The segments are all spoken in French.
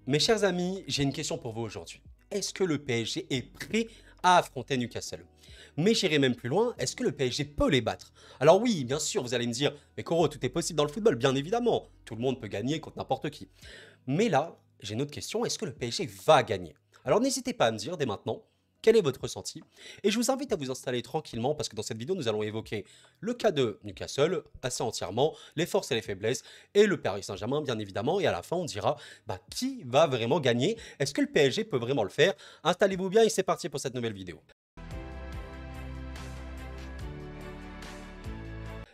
Mes chers amis, j'ai une question pour vous aujourd'hui. Est-ce que le PSG est prêt à affronter Newcastle? Mais j'irai même plus loin, est-ce que le PSG peut les battre? Alors oui, bien sûr, vous allez me dire, mais Koro, tout est possible dans le football, bien évidemment. Tout le monde peut gagner contre n'importe qui. Mais là, j'ai une autre question, est-ce que le PSG va gagner? Alors n'hésitez pas à me dire dès maintenant quel est votre ressenti. Et je vous invite à vous installer tranquillement parce que dans cette vidéo, nous allons évoquer le cas de Newcastle assez entièrement, les forces et les faiblesses, et le Paris Saint-Germain bien évidemment. Et à la fin, on dira qui va vraiment gagner. Est-ce que le PSG peut vraiment le faire? Installez-vous bien et c'est parti pour cette nouvelle vidéo.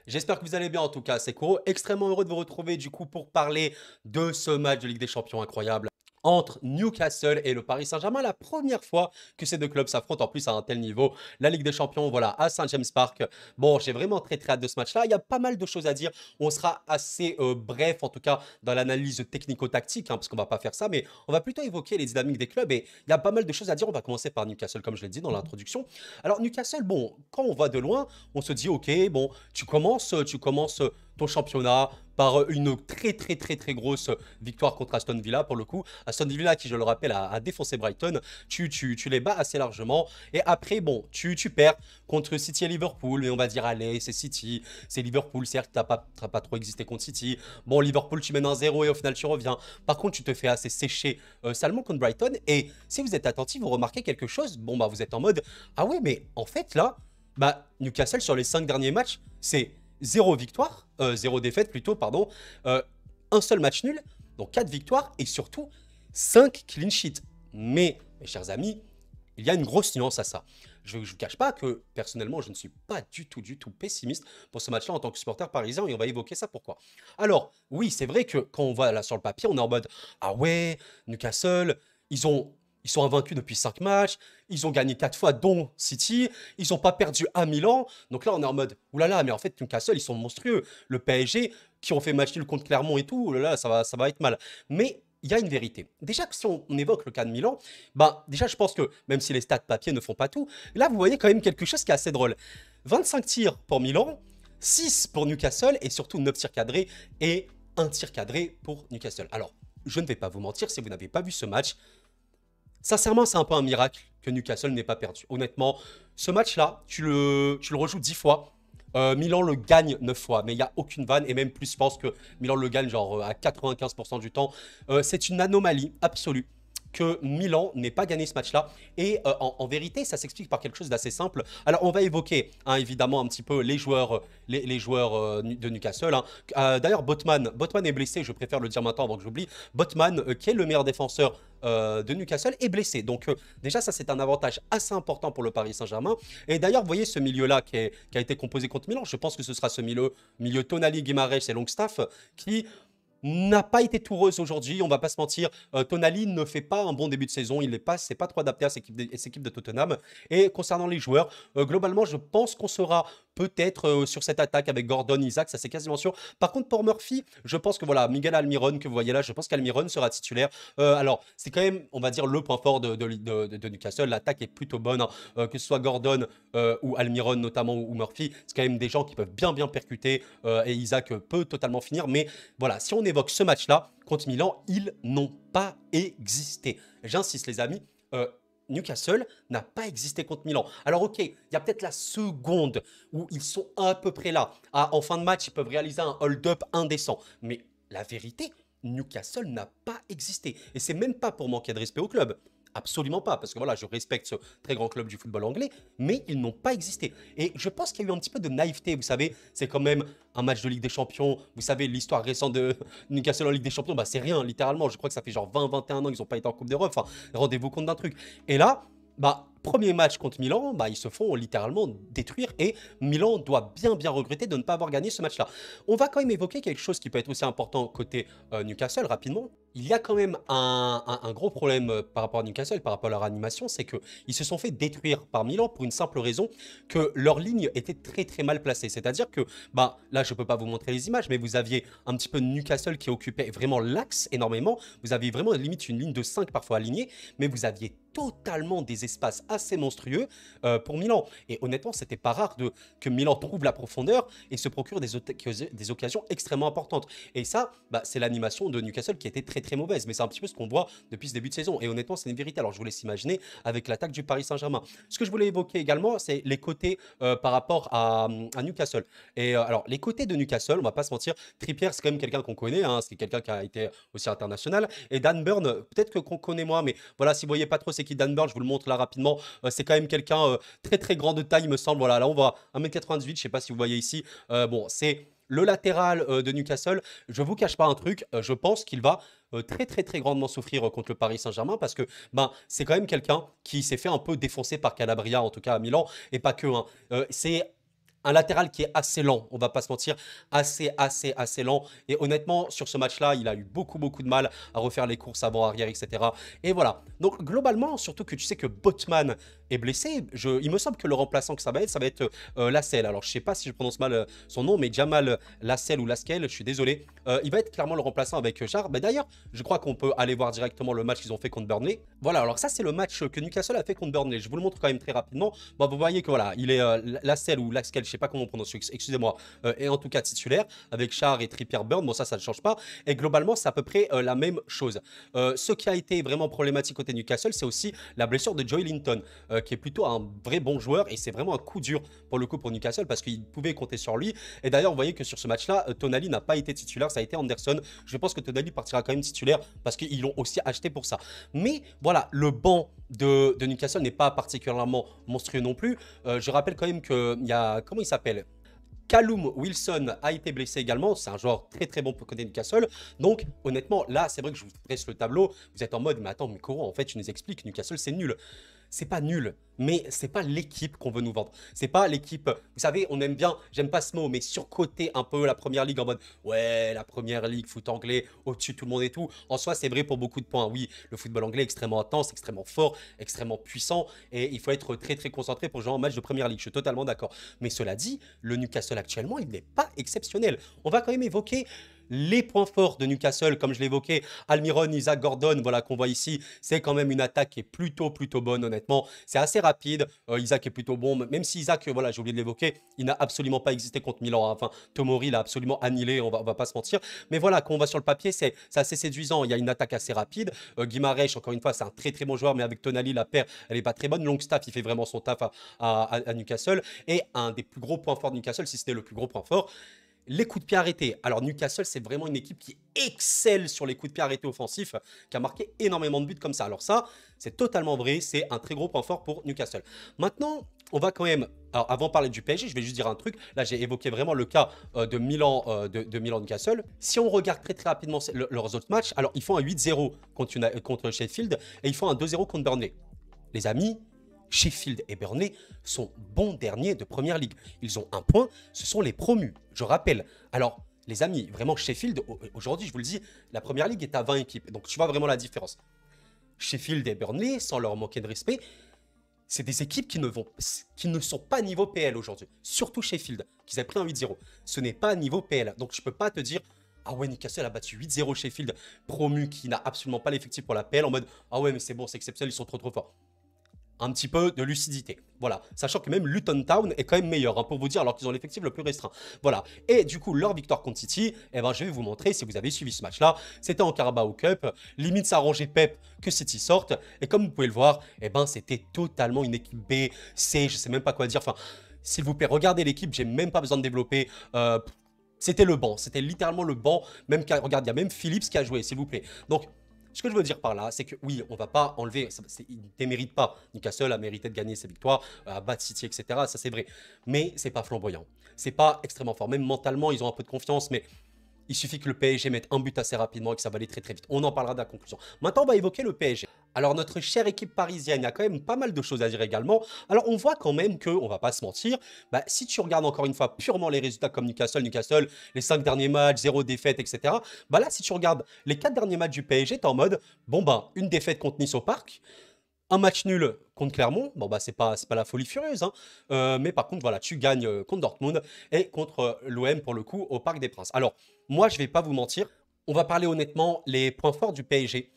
J'espère que vous allez bien en tout cas, c'est Koro, extrêmement heureux de vous retrouver du coup pour parler de ce match de Ligue des Champions incroyable entre Newcastle et le Paris Saint-Germain, la première fois que ces deux clubs s'affrontent en plus à un tel niveau. La Ligue des Champions, voilà, à Saint-James Park. Bon, j'ai vraiment très très hâte de ce match-là. Il y a pas mal de choses à dire. On sera assez bref, en tout cas, dans l'analyse technico-tactique, hein, parce qu'on va pas faire ça, mais on va plutôt évoquer les dynamiques des clubs. Et il y a pas mal de choses à dire. On va commencer par Newcastle, comme je l'ai dit dans l'introduction. Alors, Newcastle, bon, quand on va de loin, on se dit, ok, bon, tu commences ton championnat par une très très très très grosse victoire contre Aston Villa pour le coup. Aston Villa qui je le rappelle a défoncé Brighton, tu les bats assez largement et après bon tu perds contre City et Liverpool mais on va dire allez c'est City, c'est Liverpool certes t'as pas trop existé contre City, bon Liverpool tu mènes 1-0 et au final tu reviens, par contre tu te fais assez sécher salement contre Brighton et si vous êtes attentif vous remarquez quelque chose, bon bah vous êtes en mode ah ouais mais en fait là bah Newcastle sur les 5 derniers matchs c'est zéro victoire, zéro défaite plutôt, pardon, euh, un seul match nul, donc 4 victoires et surtout 5 clean sheets. Mais, mes chers amis, il y a une grosse nuance à ça. Je ne vous cache pas que personnellement, je ne suis pas du tout pessimiste pour ce match-là en tant que supporter parisien et on va évoquer ça pourquoi. Alors, oui, c'est vrai que quand on voit là sur le papier, on est en mode ah ouais, Newcastle, ils ont. Ils sont invaincus depuis 5 matchs, ils ont gagné 4 fois, dont City, ils n'ont pas perdu à Milan. Donc là, on est en mode, oulala, mais en fait, Newcastle, ils sont monstrueux. Le PSG, qui ont fait match nul contre Clermont et tout, oulala, ça va être mal. Mais il y a une vérité. Déjà que si on évoque le cas de Milan, bah déjà je pense que même si les stats papier ne font pas tout, là vous voyez quand même quelque chose qui est assez drôle. 25 tirs pour Milan, 6 pour Newcastle et surtout 9 tirs cadrés et un tir cadré pour Newcastle. Alors, je ne vais pas vous mentir, si vous n'avez pas vu ce match, sincèrement c'est un peu un miracle que Newcastle n'ait pas perdu. Honnêtement, ce match-là, tu le rejoues 10 fois, Milan le gagne 9 fois, mais il n'y a aucune vanne, et même plus, je pense que Milan le gagne genre à 95% du temps. C'est une anomalie absolue que Milan n'ait pas gagné ce match-là. Et en vérité, ça s'explique par quelque chose d'assez simple. Alors, on va évoquer hein, évidemment un petit peu les joueurs, les joueurs de Newcastle. Hein. D'ailleurs, Botman est blessé, je préfère le dire maintenant avant que j'oublie. Botman, qui est le meilleur défenseur de Newcastle, est blessé. Donc, déjà, ça, c'est un avantage assez important pour le Paris Saint-Germain. Et d'ailleurs, vous voyez ce milieu-là qui a été composé contre Milan. Je pense que ce sera ce milieu Tonali, Guimaraes et Longstaff qui n'a pas été tout rose aujourd'hui, on va pas se mentir. Tonali ne fait pas un bon début de saison, il n'est pas, c'est pas trop adapté à cette équipe de Tottenham. Et concernant les joueurs, globalement, je pense qu'on sera peut-être sur cette attaque avec Gordon, Isaac, ça c'est quasiment sûr. Par contre, pour Murphy, je pense que voilà, Miguel Almiron que vous voyez là, je pense qu'Almiron sera titulaire. Alors, c'est quand même, on va dire, le point fort de Newcastle. L'attaque est plutôt bonne, hein. Que ce soit Gordon ou Almiron notamment ou Murphy, c'est quand même des gens qui peuvent bien percuter et Isaac peut totalement finir. Mais voilà, si on évoque ce match-là contre Milan, ils n'ont pas existé. J'insiste les amis, Newcastle n'a pas existé contre Milan. Alors ok, il y a peut-être la seconde où ils sont à peu près là. Ah, en fin de match, ils peuvent réaliser un hold-up indécent. Mais la vérité, Newcastle n'a pas existé. Et c'est même pas pour manquer de respect au club. Absolument pas, parce que voilà, je respecte ce très grand club du football anglais, mais ils n'ont pas existé. Et je pense qu'il y a eu un petit peu de naïveté, vous savez, c'est quand même un match de Ligue des Champions, vous savez, l'histoire récente de Newcastle en Ligue des Champions, bah c'est rien, littéralement, je crois que ça fait genre 20-21 ans qu'ils n'ont pas été en Coupe d'Europe, enfin, rendez-vous compte d'un truc. Et là, bah, premier match contre Milan, bah, ils se font littéralement détruire et Milan doit bien regretter de ne pas avoir gagné ce match-là. On va quand même évoquer quelque chose qui peut être aussi important côté Newcastle rapidement. Il y a quand même un gros problème par rapport à Newcastle, par rapport à leur animation, c'est qu'ils se sont fait détruire par Milan pour une simple raison que leur ligne était très mal placée. C'est-à-dire que, bah, là je peux pas vous montrer les images, mais vous aviez un petit peu Newcastle qui occupait vraiment l'axe énormément. Vous aviez vraiment limite une ligne de 5 parfois alignée, mais vous aviez totalement des espaces assez monstrueux pour Milan. Et honnêtement, c'était pas rare que Milan trouve la profondeur et se procure des occasions extrêmement importantes. Et ça, bah, c'est l'animation de Newcastle qui était très très mauvaise. Mais c'est un petit peu ce qu'on voit depuis ce début de saison. Et honnêtement, c'est une vérité. Alors je vous laisse imaginer avec l'attaque du Paris Saint-Germain. Ce que je voulais évoquer également, c'est les côtés par rapport à Newcastle. Et alors, les côtés de Newcastle, on va pas se mentir, Trippier, c'est quand même quelqu'un qu'on connaît, hein, c'est quelqu'un qui a été aussi international. Et Dan Burn, peut-être que qu'on connaît moins, mais voilà, si vous voyez pas trop c'est qui Dan Burn, je vous le montre là rapidement. C'est quand même quelqu'un très très grand de taille, il me semble. Voilà, là on voit 1,98 m, je sais pas si vous voyez ici. Bon, c'est le latéral de Newcastle. Je vous cache pas un truc, je pense qu'il va très très très grandement souffrir contre le Paris Saint-Germain parce que ben, c'est quand même quelqu'un qui s'est fait un peu défoncer par Calabria, en tout cas à Milan, et pas que. Hein. C'est un latéral qui est assez lent, on va pas se mentir, assez lent. Et honnêtement, sur ce match-là, il a eu beaucoup de mal à refaire les courses avant-arrière, etc. Et voilà. Donc globalement, surtout que tu sais que Botman est blessé, il me semble que le remplaçant que ça va être Lascelles. Alors je sais pas si je prononce mal son nom, mais Jamal Lascelles ou Lascelles, je suis désolé. Il va être clairement le remplaçant avec Char. Mais d'ailleurs, je crois qu'on peut aller voir directement le match qu'ils ont fait contre Burnley. Voilà, alors ça c'est le match que Newcastle a fait contre Burnley. Je vous le montre quand même très rapidement. Bon, vous voyez que voilà, il est Lascelles ou Lascelles, je sais pas comment on prononce, excusez-moi, et en tout cas titulaire, avec Char et Trippier Burn. Bon, ça ne change pas. Et globalement, c'est à peu près la même chose. Ce qui a été vraiment problématique côté Newcastle, c'est aussi la blessure de Joey Linton, qui est plutôt un vrai bon joueur. Et c'est vraiment un coup dur pour le coup pour Newcastle parce qu'il pouvait compter sur lui. Et d'ailleurs, vous voyez que sur ce match-là, Tonali n'a pas été titulaire, ça a été Anderson. Je pense que Tonali partira quand même titulaire parce qu'ils l'ont aussi acheté pour ça. Mais voilà, le banc de Newcastle n'est pas particulièrement monstrueux non plus. Je rappelle quand même qu'il y a, comment il s'appelle, Callum Wilson a été blessé également. C'est un joueur très très bon pour côté Newcastle. Donc honnêtement, là, c'est vrai que je vous dresse le tableau. Vous êtes en mode, mais attends, Mikoro, en fait, tu nous expliques, Newcastle, c'est nul. C'est pas nul, mais c'est pas l'équipe qu'on veut nous vendre. C'est pas l'équipe, vous savez, on aime bien, j'aime pas ce mot, mais surcoter un peu la première ligue en mode ouais, la première ligue, foot anglais, au-dessus de tout le monde et tout. En soi, c'est vrai pour beaucoup de points. Oui, le football anglais est extrêmement intense, extrêmement fort, extrêmement puissant et il faut être très très concentré pour jouer en match de première ligue. Je suis totalement d'accord. Mais cela dit, le Newcastle actuellement, il n'est pas exceptionnel. On va quand même évoquer les points forts de Newcastle, comme je l'évoquais, Almiron, Isaac Gordon, voilà qu'on voit ici, c'est quand même une attaque qui est plutôt bonne honnêtement. C'est assez rapide, Isaac est plutôt bon, même si Isaac, voilà, j'ai oublié de l'évoquer, il n'a absolument pas existé contre Milan. Hein. Enfin, Tomori l'a absolument annihilé, on va pas se mentir. Mais voilà, quand on va sur le papier, c'est assez séduisant. Il y a une attaque assez rapide. Guimarães, encore une fois, c'est un très très bon joueur, mais avec Tonali, la paire, elle est pas très bonne. Longstaff, il fait vraiment son taf à Newcastle. Et un des plus gros points forts de Newcastle, si c'était le plus gros point fort, les coups de pied arrêtés. Alors Newcastle, c'est vraiment une équipe qui excelle sur les coups de pied arrêtés offensifs, qui a marqué énormément de buts comme ça. Alors ça, c'est totalement vrai, c'est un très gros point fort pour Newcastle. Maintenant, on va quand même, alors avant de parler du PSG, je vais juste dire un truc. Là, j'ai évoqué vraiment le cas de Milan, de Milan-Newcastle. Si on regarde très très rapidement leurs autres matchs, alors ils font un 8-0 contre Sheffield et ils font un 2-0 contre Burnley. Les amis, Sheffield et Burnley sont bons derniers de Première Ligue. Ils ont un point, ce sont les promus, je rappelle. Alors, les amis, vraiment Sheffield, aujourd'hui, je vous le dis, la Première Ligue est à 20 équipes. Donc, tu vois vraiment la différence. Sheffield et Burnley, sans leur manquer de respect, c'est des équipes qui ne sont pas niveau PL aujourd'hui. Surtout Sheffield, qui a pris un 8-0. Ce n'est pas niveau PL. Donc, je ne peux pas te dire... Ah ouais, Newcastle a battu 8-0 Sheffield, promu qui n'a absolument pas l'effectif pour la PL, en mode « Ah ouais, mais c'est bon, c'est exceptionnel, ils sont trop forts ». Un petit peu de lucidité. Voilà. Sachant que même Luton Town est quand même meilleur, hein, pour vous dire, alors qu'ils ont l'effectif le plus restreint. Voilà. Et du coup, leur victoire contre City, eh ben, je vais vous montrer, si vous avez suivi ce match-là, c'était en Carabao Cup. Limite, ça arrangeait Pep que City sorte. Et comme vous pouvez le voir, eh ben, c'était totalement une équipe B, C, je sais même pas quoi dire. Enfin, s'il vous plaît, regardez l'équipe, j'ai même pas besoin de développer. C'était le banc, c'était littéralement le banc. Même, regarde, il y a même Phillips qui a joué, s'il vous plaît. Donc, ce que je veux dire par là, c'est que oui, on ne va pas enlever, il ne démérite pas. Newcastle a mérité de gagner ses victoires, à battre City, etc. Ça, c'est vrai. Mais c'est pas flamboyant. C'est pas extrêmement fort. Même mentalement, ils ont un peu de confiance, mais il suffit que le PSG mette un but assez rapidement et que ça va aller très très vite. On en parlera de la conclusion. Maintenant, on va évoquer le PSG. Alors, notre chère équipe parisienne, il y a quand même pas mal de choses à dire également. Alors, on voit quand même que, on va pas se mentir, bah, si tu regardes encore une fois purement les résultats comme Newcastle, les 5 derniers matchs, 0 défaite, etc. Bah là, si tu regardes les 4 derniers matchs du PSG, t'es en mode, bon bah, une défaite contre Nice au Parc, un match nul contre Clermont, bon bah c'est pas la folie furieuse, hein. Mais par contre voilà, tu gagnes contre Dortmund et contre l'OM pour le coup au Parc des Princes. Alors moi je vais pas vous mentir, on va parler honnêtement les points forts du PSG.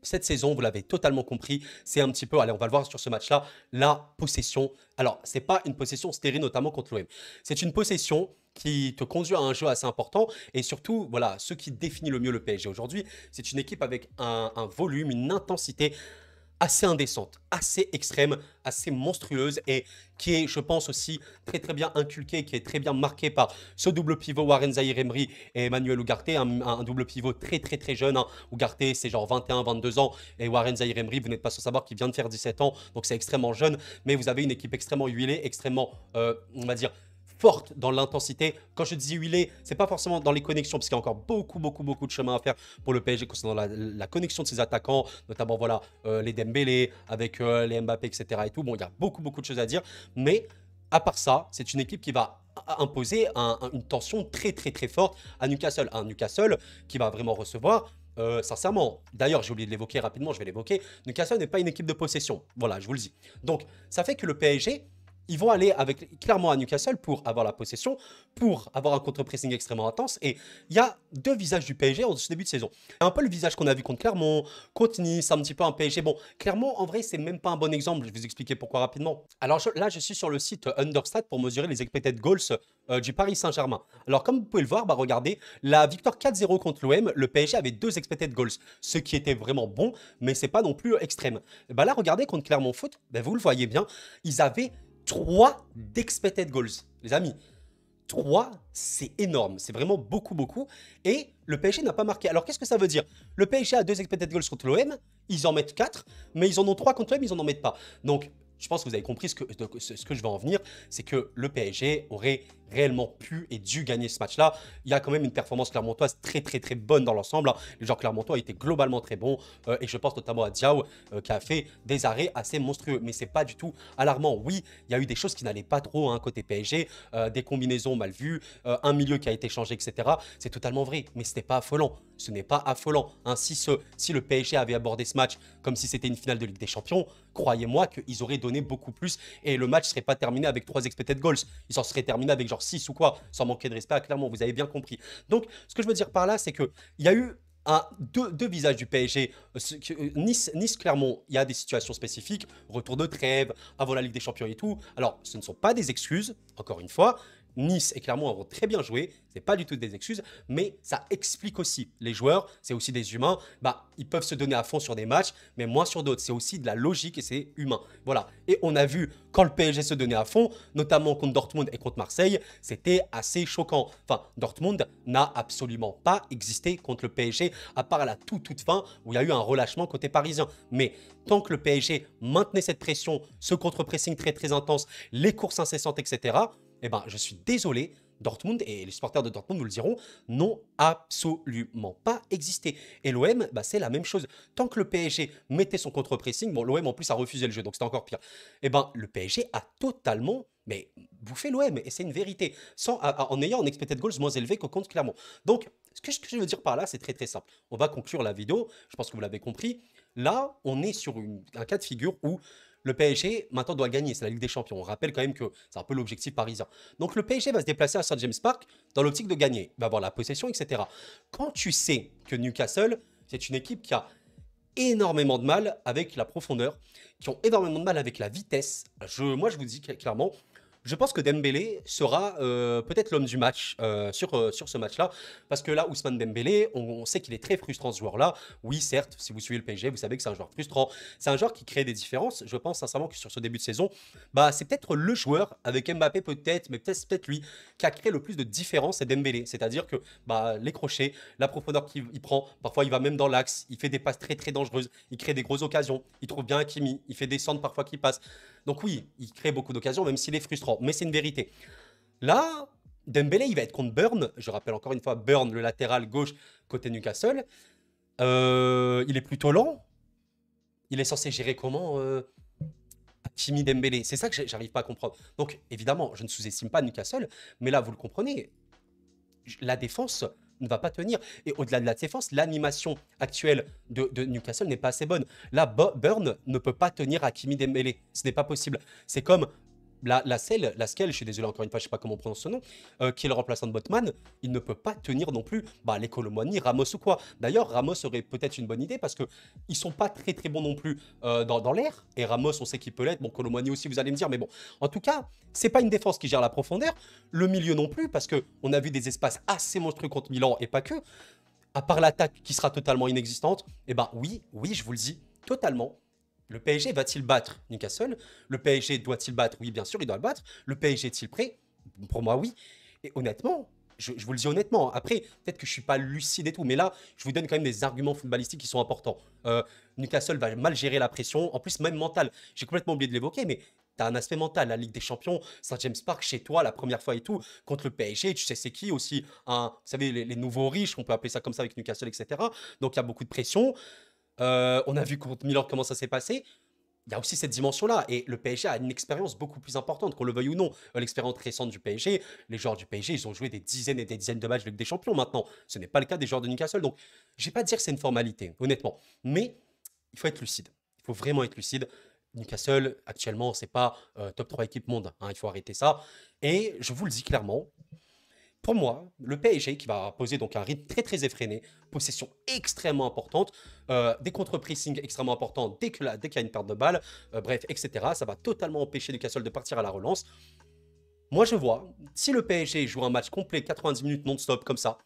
cette saison, vous l'avez totalement compris, c'est un petit peu, allez, on va le voir sur ce match-là, la possession. Alors, c'est pas une possession stérile, notamment contre l'OM. C'est une possession qui te conduit à un jeu assez important et surtout, voilà, ce qui définit le mieux le PSG aujourd'hui, c'est une équipe avec un volume, une intensité assez indécente, assez extrême, assez monstrueuse et qui est, je pense aussi, très très bien inculquée, qui est très bien marquée par ce double pivot Warren Zaïre-Emery et Emmanuel Ugarte, un double pivot très très très jeune. Hein. Ugarte, c'est genre 21, 22 ans et Warren Zaïre-Emery, vous n'êtes pas sans savoir qu'il vient de faire 17 ans, donc c'est extrêmement jeune, mais vous avez une équipe extrêmement huilée, extrêmement, on va dire, forte dans l'intensité. Quand je dis huilée, c'est pas forcément dans les connexions, parce qu'il y a encore beaucoup de chemin à faire pour le PSG concernant la connexion de ses attaquants, notamment voilà les Dembélé avec les Mbappé, etc. et tout. Bon, il y a beaucoup de choses à dire, mais à part ça, c'est une équipe qui va imposer une tension très forte à Newcastle. Un Newcastle qui va vraiment recevoir sincèrement, d'ailleurs, j'ai oublié de l'évoquer rapidement, je vais l'évoquer. Newcastle n'est pas une équipe de possession. Voilà, je vous le dis. Donc, ça fait que le PSG, ils vont aller avec, clairement à Newcastle pour avoir la possession, pour avoir un contre-pressing extrêmement intense. Et il y a deux visages du PSG en ce début de saison. Un peu le visage qu'on a vu contre Clermont, contre Nice, un petit peu un PSG. Bon, Clermont, en vrai, c'est même pas un bon exemple. Je vais vous expliquer pourquoi rapidement. Alors là, je suis sur le site Understat pour mesurer les expected goals du Paris Saint-Germain. Alors, comme vous pouvez le voir, bah, regardez, la victoire 4-0 contre l'OM, le PSG avait 2 expected goals, ce qui était vraiment bon, mais c'est pas non plus extrême. Bah là, regardez, contre Clermont Foot, bah, vous le voyez bien, ils avaient 3 d'expected goals. Les amis, 3, c'est énorme. C'est vraiment beaucoup. Et le PSG n'a pas marqué. Alors, qu'est-ce que ça veut dire? Le PSG a 2 expected goals contre l'OM. Ils en mettent 4, mais ils en ont 3 contre l'OM, ils en mettent pas. Donc, je pense que vous avez compris ce que je vais en venir. C'est que le PSG aurait réellement pu et dû gagner ce match-là. Il y a quand même une performance clermontoise très bonne dans l'ensemble. Hein. Les joueurs clermontois étaient globalement très bons. Et je pense notamment à Diao qui a fait des arrêts assez monstrueux. Mais c'est pas du tout alarmant. Oui, il y a eu des choses qui n'allaient pas trop hein, côté PSG. Des combinaisons mal vues, un milieu qui a été changé, etc. C'est totalement vrai. Mais ce n'est pas affolant. Ce n'est pas affolant. Hein. Si le PSG avait abordé ce match comme si c'était une finale de Ligue des Champions, croyez-moi qu'ils auraient donné beaucoup plus. Et le match ne serait pas terminé avec 3 expected goals. Il s'en serait terminé avec genre 6 ou quoi, sans manquer de respect, clairement, vous avez bien compris. Donc, ce que je veux dire par là, c'est qu'il y a eu deux visages du PSG. Nice-Clermont, il y a des situations spécifiques, retour de trêve, avant la Ligue des Champions et tout. Alors, ce ne sont pas des excuses, encore une fois. Nice et Clermont ont très bien joué, c'est pas du tout des excuses, mais ça explique aussi les joueurs, c'est aussi des humains, bah ils peuvent se donner à fond sur des matchs, mais moins sur d'autres. C'est aussi de la logique et c'est humain. Voilà. Et on a vu quand le PSG se donnait à fond, notamment contre Dortmund et contre Marseille, c'était assez choquant. Enfin, Dortmund n'a absolument pas existé contre le PSG, à part à la toute fin où il y a eu un relâchement côté parisien. Mais tant que le PSG maintenait cette pression, ce contre-pressing très intense, les courses incessantes, etc., eh ben, je suis désolé, Dortmund, et les supporters de Dortmund vous le diront, n'ont absolument pas existé. Et l'OM, bah, c'est la même chose. Tant que le PSG mettait son contre-pressing, bon, l'OM en plus a refusé le jeu, donc c'était encore pire. Eh ben, le PSG a totalement, mais bouffé l'OM, et c'est une vérité, en ayant un expected goals moins élevé que contre Clermont. Donc, ce que je veux dire par là, c'est très simple. On va conclure la vidéo, je pense que vous l'avez compris. Là, on est sur un cas de figure où le PSG, maintenant, doit gagner. C'est la Ligue des Champions. On rappelle quand même que c'est un peu l'objectif parisien. Donc, le PSG va se déplacer à St. James Park dans l'optique de gagner. Il va avoir la possession, etc. Quand tu sais que Newcastle, c'est une équipe qui a énormément de mal avec la profondeur, qui ont énormément de mal avec la vitesse, moi, je vous dis clairement, je pense que Dembélé sera peut-être l'homme du match sur ce match-là. Parce que là, Ousmane Dembélé, on sait qu'il est très frustrant ce joueur-là. Oui, certes, si vous suivez le PSG, vous savez que c'est un joueur frustrant. C'est un joueur qui crée des différences. Je pense sincèrement que sur ce début de saison, bah, c'est peut-être le joueur, avec Mbappé peut-être, mais peut-être lui, qui a créé le plus de différence, c'est Dembélé. C'est-à-dire que bah, les crochets, la profondeur qu'il prend, parfois il va même dans l'axe, il fait des passes très dangereuses, il crée des grosses occasions, il trouve bien Hakimi, il fait des centres parfois qui passent. Donc oui, il crée beaucoup d'occasions, même s'il est frustrant. Mais c'est une vérité. Là, Dembélé, il va être contre Burn. Je rappelle encore une fois, Burn, le latéral gauche côté Newcastle. Il est plutôt lent. Il est censé gérer comment Hakimi Dembélé. C'est ça que j'arrive pas à comprendre. Donc, évidemment, je ne sous-estime pas Newcastle. Mais là, vous le comprenez, la défense ne va pas tenir. Et au-delà de la défense, l'animation actuelle de Newcastle n'est pas assez bonne. Là, Burn ne peut pas tenir Hakimi Dembélé. Ce n'est pas possible. C'est comme La Scale, je suis désolé encore une fois, je sais pas comment on prononce son nom, qui est le remplaçant de Botman, il ne peut pas tenir non plus les Colomani, Ramos ou quoi. D'ailleurs, Ramos aurait peut-être une bonne idée parce que ils sont pas très très bons non plus dans l'air. Et Ramos, on sait qu'il peut l'être. Bon, Colomani aussi, vous allez me dire, mais bon. En tout cas, c'est pas une défense qui gère la profondeur. Le milieu non plus, parce que on a vu des espaces assez monstrueux contre Milan et pas que. À part l'attaque qui sera totalement inexistante, eh ben oui, oui, je vous le dis, totalement. Le PSG va-t-il battre Newcastle? Le PSG doit-il battre? Oui, bien sûr, il doit le battre. Le PSG est-il prêt? Pour moi, oui. Et honnêtement, je vous le dis honnêtement, après, peut-être que je ne suis pas lucide et tout, mais là, je vous donne quand même des arguments footballistiques qui sont importants. Newcastle va mal gérer la pression, en plus, même mental. J'ai complètement oublié de l'évoquer, mais tu as un aspect mental. La Ligue des Champions, Saint-James Park, chez toi, la première fois et tout, contre le PSG, tu sais c'est qui aussi, vous savez, les nouveaux riches, on peut appeler ça comme ça avec Newcastle, etc. Donc, il y a beaucoup de pression. On a vu contre Milan comment ça s'est passé. Il y a aussi cette dimension-là. Et le PSG a une expérience beaucoup plus importante, qu'on le veuille ou non. L'expérience récente du PSG, les joueurs du PSG, ils ont joué des dizaines et des dizaines de matchs de Ligue des Champions maintenant. Ce n'est pas le cas des joueurs de Newcastle. Donc, je ne vais pas dire que c'est une formalité, honnêtement. Mais il faut être lucide. Il faut vraiment être lucide. Newcastle, actuellement, c'est pas top 3 équipe monde, hein, il faut arrêter ça. Et je vous le dis clairement, pour moi, le PSG qui va poser donc un rythme très très effréné, possession extrêmement importante, des contre-pressing extrêmement importants dès qu'il y a une perte de balle, bref, etc. Ça va totalement empêcher Newcastle de partir à la relance. Moi, je vois, si le PSG joue un match complet, 90 minutes non-stop comme ça,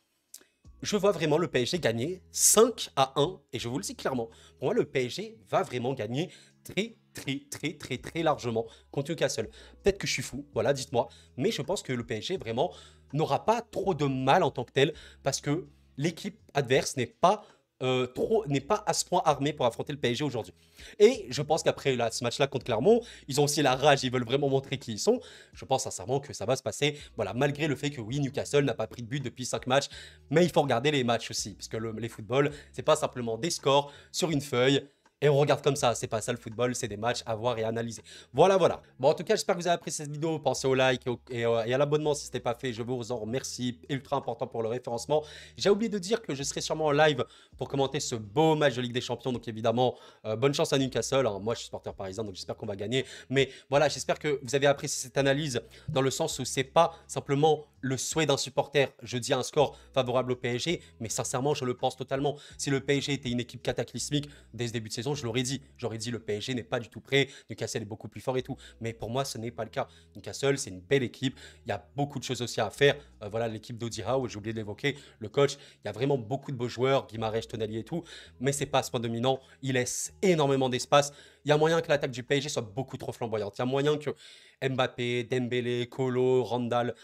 je vois vraiment le PSG gagner 5-1. Et je vous le dis clairement, pour moi, le PSG va vraiment gagner très, très, très, très, très largement contre Newcastle. Peut-être que je suis fou, voilà, dites-moi. Mais je pense que le PSG, vraiment, n'aura pas trop de mal en tant que tel parce que l'équipe adverse n'est pas à ce point armée pour affronter le PSG aujourd'hui. Et je pense qu'après ce match-là contre Clermont, ils ont aussi la rage, ils veulent vraiment montrer qui ils sont. Je pense sincèrement que ça va se passer, voilà, malgré le fait que oui, Newcastle n'a pas pris de but depuis 5 matchs, mais il faut regarder les matchs aussi, parce que les footballs, c'est pas simplement des scores sur une feuille, et on regarde comme ça, c'est pas ça le football, c'est des matchs à voir et à analyser. Voilà, voilà. Bon, en tout cas, j'espère que vous avez apprécié cette vidéo. Pensez au like et à l'abonnement si ce n'est pas fait. Je vous en remercie. Ultra important pour le référencement. J'ai oublié de dire que je serai sûrement en live pour commenter ce beau match de Ligue des Champions. Donc évidemment, bonne chance à Newcastle, hein. Moi, je suis supporter parisien, donc j'espère qu'on va gagner. Mais voilà, j'espère que vous avez apprécié cette analyse dans le sens où c'est pas simplement le souhait d'un supporter. Je dis un score favorable au PSG, mais sincèrement, je le pense totalement. Si le PSG était une équipe cataclysmique dès ce début de saison, je l'aurais dit. J'aurais dit le PSG n'est pas du tout prêt, Newcastle est beaucoup plus fort et tout. Mais pour moi, ce n'est pas le cas. Newcastle, c'est une belle équipe. Il y a beaucoup de choses aussi à faire. Voilà, l'équipe d'Odi Howe, j'ai oublié de l'évoquer, le coach. Il y a vraiment beaucoup de beaux joueurs, Guimarães, Tonali et tout. Mais c'est pas à ce point dominant. Il laisse énormément d'espace. Il y a moyen que l'attaque du PSG soit beaucoup trop flamboyante. Il y a moyen que Mbappé, Dembélé, Kolo, Randall,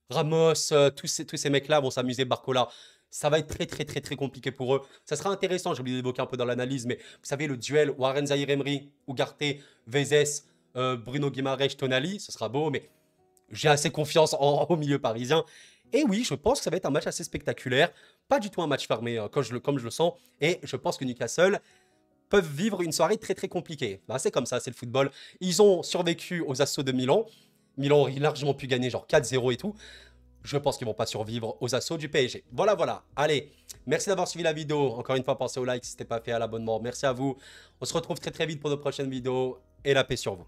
Ramos, tous ces mecs-là vont s'amuser, Barcola. Ça va être très, très, très, très compliqué pour eux. Ça sera intéressant, j'ai oublié d'évoquer un peu dans l'analyse, mais vous savez, le duel Warren Zaïre-Emery, Ugarte, Vezes, Bruno Guimaraes, Tonali, ce sera beau, mais j'ai assez confiance au milieu parisien. Et oui, je pense que ça va être un match assez spectaculaire. Pas du tout un match fermé, comme je le sens. Et je pense que Newcastle peuvent vivre une soirée très, très compliquée. Bah, c'est comme ça, c'est le football. Ils ont survécu aux assauts de Milan. Milan aurait largement pu gagner genre 4-0 et tout. Je pense qu'ils vont pas survivre aux assauts du PSG. Voilà, voilà. Allez, merci d'avoir suivi la vidéo. Encore une fois, pensez au like si ce n'était pas fait, à l'abonnement. Merci à vous. On se retrouve très très vite pour de prochaines vidéos. Et la paix sur vous.